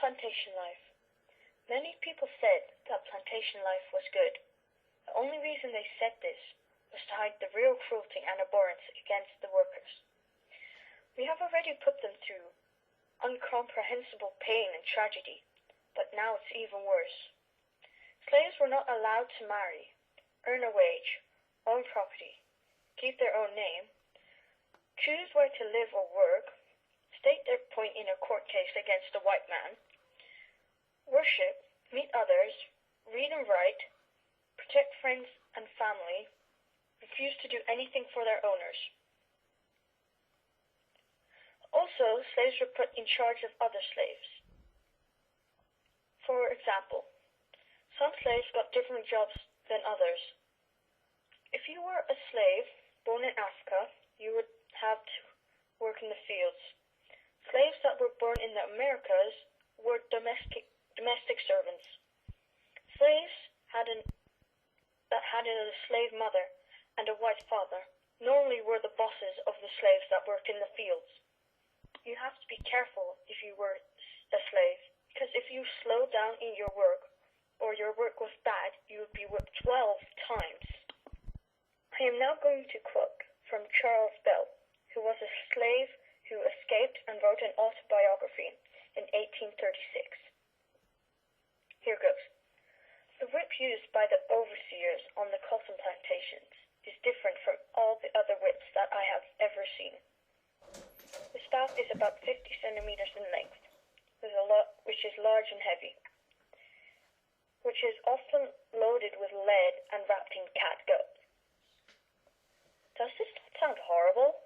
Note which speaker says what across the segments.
Speaker 1: Plantation life. Many people said that plantation life was good. The only reason they said this was to hide the real cruelty and abhorrence against the workers. We have already put them through incomprehensible pain and tragedy, but now it's even worse. Slaves were not allowed to marry, earn a wage, own property, keep their own name, choose where to live or work, state their point in a court case against a white man, worship, meet others, read and write, protect friends and family, refuse to do anything for their owners. Also, slaves were put in charge of other slaves. For example, some slaves got different jobs than others. If you were a slave born in Africa, you would have to work in the fields. Slaves that were born in the Americas were domestic servants. Slaves that had a slave mother and a white father normally were the bosses of the slaves that worked in the fields. You have to be careful if you were a slave, because if you slowed down in your work, or your work was bad, you would be whipped 12 times. I am now going to quote from Charles Bell, who was a slave who escaped and wrote an autobiography in 1836. Here goes. The whip used by the overseers on the cotton plantations is different from all the other whips that I have ever seen. The staff is about 50 centimeters in length, which is large and heavy, which is often loaded with lead and wrapped in catgut. Does this not sound horrible?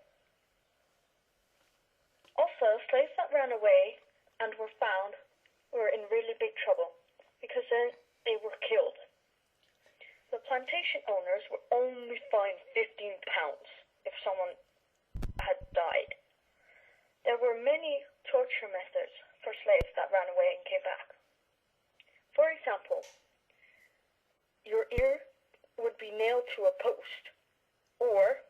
Speaker 1: Also, slaves that ran away and were found were in really big trouble, because then they were killed. The plantation owners were only fined 15 pounds if someone had died. There were many torture methods for slaves that ran away and came back. For example, your ear would be nailed to a post, or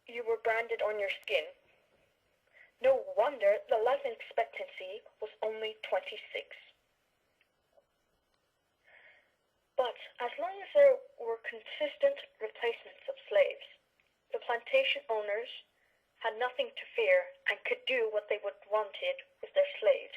Speaker 1: you were branded on your skin. No wonder the life expectancy was only 26. But as long as there were consistent replacements of slaves, the plantation owners had nothing to fear and could do what they wanted with their slaves.